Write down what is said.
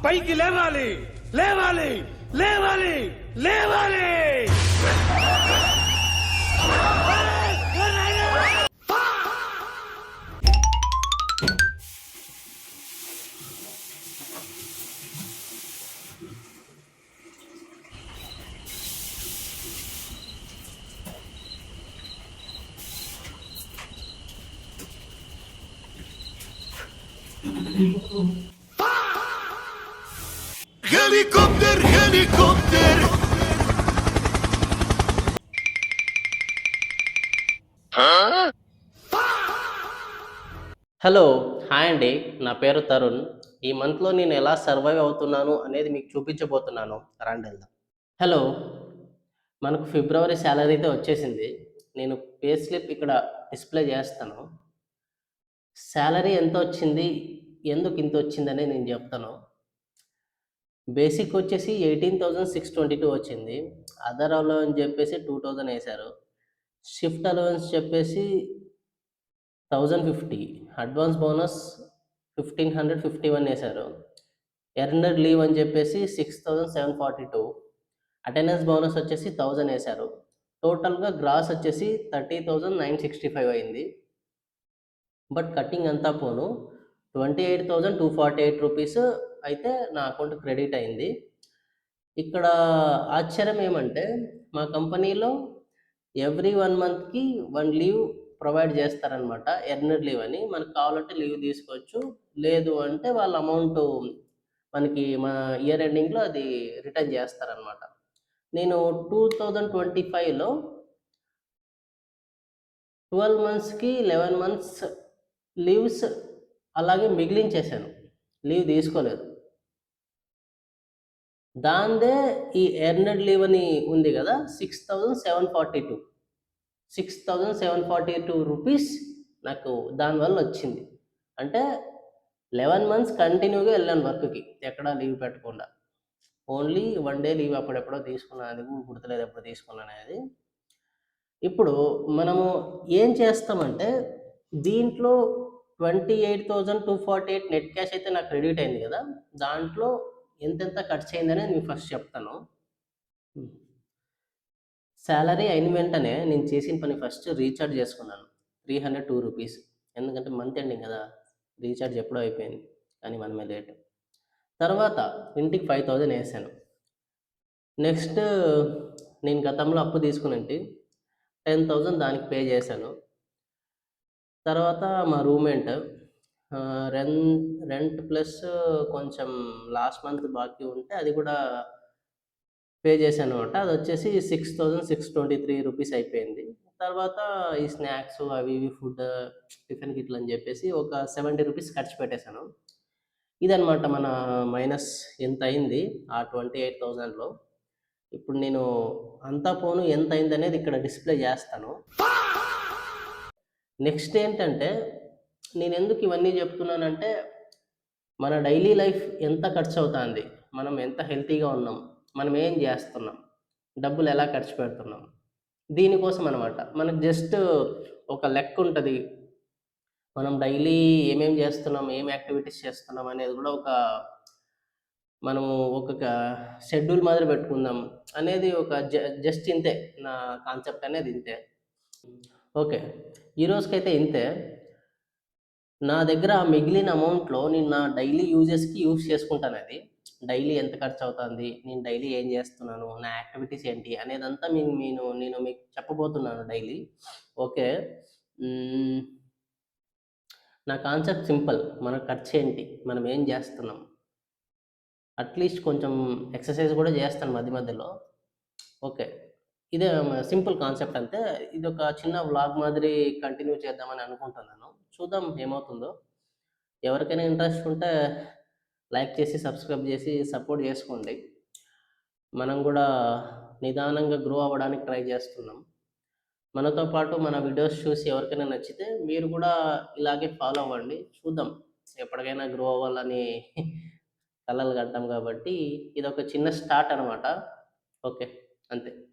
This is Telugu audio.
పైకి లేవాలి లేవాలి లేవాలి లేవాలి. Helikopter, helikopter. హలో, హాయ్ అండి. నా పేరు తరుణ్. ఈ మంత్లో నేను ఎలా సర్వైవ్ అవుతున్నాను అనేది మీకు చూపించబోతున్నాను. రండి వెళ్దాం. హలో, మనకు ఫిబ్రవరి శాలరీ అయితే వచ్చేసింది. నేను పే స్లిప్ ఇక్కడ డిస్ప్లే చేస్తాను. శాలరీ ఎంత వచ్చింది, ఎందుకు ఇంత వచ్చిందని నేను చెప్తాను. బేసిక్ వచ్చేసి 18,622 వచ్చింది. అదర్ అలవెన్స్ చెప్పేసి 2,000 వేశారు. షిఫ్ట్ అలవెన్స్ చెప్పేసి 1,050, అడ్వాన్స్ బోనస్ 1,551 వేశారు. ఎర్నడ్ లీవ్ అని చెప్పేసి 6,742, అటెండెన్స్ బోనస్ వచ్చేసి 1,000 వేశారు. టోటల్గా గ్రాస్ వచ్చేసి 30,965 అయింది. బట్ కటింగ్ అంతా పోను 28,248 రూపీస్ అయితే నా అకౌంట్ క్రెడిట్ అయింది. ఇక్కడ ఆశ్చర్యం ఏమంటే మా కంపెనీలో ఎవ్రీ 1 మంత్కి 1 లీవ్ ప్రొవైడ్ చేస్తారనమాట. ఎర్నడ్ లీవ్ అని. మనకు కావాలంటే లీవ్ తీసుకోవచ్చు, లేదు అంటే వాళ్ళ అమౌంట్ మనకి మా ఇయర్ ఎండింగ్లో అది రిటర్న్ చేస్తారనమాట. నేను 2025లో 12 మంత్స్కి 11 మంత్స్ లీవ్స్ అలాగే మిగిలించేశాను, లీవ్ తీసుకోలేదు. దాందే ఈ ఎర్నడ్ లీవ్ అని ఉంది కదా, 6,742 రూపీస్ నాకు దానివల్ల వచ్చింది. అంటే 11 మంత్స్ కంటిన్యూగా వెళ్ళాను వర్క్కి, ఎక్కడా లీవ్ పెట్టకుండా. ఓన్లీ 1 డే లీవ్ అప్పుడెప్పుడో తీసుకున్నాను, అది గుర్తులేదు ఎప్పుడు తీసుకున్నాను అనేది. ఇప్పుడు మనము ఏం చేస్తామంటే దీంట్లో 28,248 నెట్ క్యాష్ అయితే నాకు క్రెడిట్ అయింది కదా, దాంట్లో ఎంతెంత ఖర్చు అయిందనే నేను ఫస్ట్ చెప్తాను. శాలరీ అయిన వెంటనే నేను చేసిన పని ఫస్ట్ రీఛార్జ్ చేసుకున్నాను 302 రూపీస్. ఎందుకంటే మంత్ ఎండింగ్ కదా, రీఛార్జ్ ఎప్పుడో అయిపోయింది కానీ మనమే లేట్. తర్వాత ఇంటికి 5,000 వేసాను. నెక్స్ట్ నేను గతంలో అప్పు తీసుకునేంటి 10,000 దానికి పే చేశాను. తర్వాత మా రూమ్మేట్ రెంట్ ప్లస్ కొంచెం లాస్ట్ మంత్ బాకీ ఉంటే అది కూడా పే చేశాను అనమాట. అది వచ్చేసి 6,623 రూపీస్ అయిపోయింది. తర్వాత ఈ స్నాక్స్ అవి ఇవి ఫుడ్ టిఫిన్ కిట్లు అని చెప్పేసి ఒక 70 రూపీస్ ఖర్చు పెట్టేశాను. ఇదనమాట మన మైనస్ ఎంత అయింది ఆ 28,000లో. ఇప్పుడు నేను అంతా పోను ఎంత అయింది అనేది ఇక్కడ డిస్ప్లే చేస్తాను. నెక్స్ట్ ఏంటంటే నేను ఎందుకు ఇవన్నీ చెప్తున్నానంటే మన డైలీ లైఫ్ ఎంత ఖర్చు అవుతుంది, మనం ఎంత హెల్తీగా ఉన్నాం, మనం ఏం చేస్తున్నాం, డబ్బులు ఎలా ఖర్చు పెడుతున్నాం, దీనికోసం అనమాట. మనకు జస్ట్ ఒక లెక్క ఉంటుంది, మనం డైలీ ఏమేం చేస్తున్నాం, ఏం యాక్టివిటీస్ చేస్తున్నాం అనేది కూడా మనము ఒక షెడ్యూల్ మాదిరి పెట్టుకుందాం అనేది ఒక జస్ట్ ఇంతే. నా కాన్సెప్ట్ అనేది ఇంతే. ఓకే, ఈ రోజుకైతే ఇంతే. నా దగ్గర మిగిలిన అమౌంట్‌లో నేను నా డైలీ యూజెస్‌కి యూజ్ చేసుకుంటాను అది. డైలీ ఎంత ఖర్చు అవుతుంది, నేను డైలీ ఏం చేస్తున్నాను, నా యాక్టివిటీస్ ఏంటి అనేదంతా నేను మీకు చెప్పబోతున్నాను డైలీ. ఓకే. నా కాన్సెప్ట్ సింపుల్. మన ఖర్చు ఏంటి, మనం ఏం చేస్తున్నాం, అట్లీస్ట్ కొంచెం ఎక్సర్సైజ్ కూడా చేస్తాను మధ్య మధ్యలో. ఓకే, ఇదే సింపుల్ కాన్సెప్ట్ అంతే. ఇది ఒక చిన్న వ్లాగ్ మాదిరి కంటిన్యూ చేద్దామని అనుకుంటున్నాను. చూద్దాం ఏమవుతుందో. ఎవరికైనా ఇంట్రెస్ట్ ఉంటే లైక్ చేసి సబ్స్క్రైబ్ చేసి సపోర్ట్ చేసుకోండి. మనం కూడా నిదానంగా గ్రో అవ్వడానికి ట్రై చేస్తున్నాం. మనతో పాటు మన వీడియోస్ చూసి ఎవరికైనా నచ్చితే మీరు కూడా ఇలాగే ఫాలో అవ్వండి. చూద్దాం, ఎప్పటికైనా గ్రో అవ్వాలని కలలు కంటాం కాబట్టి ఇదొక చిన్న స్టార్ట్ అనమాట. ఓకే, అంతే.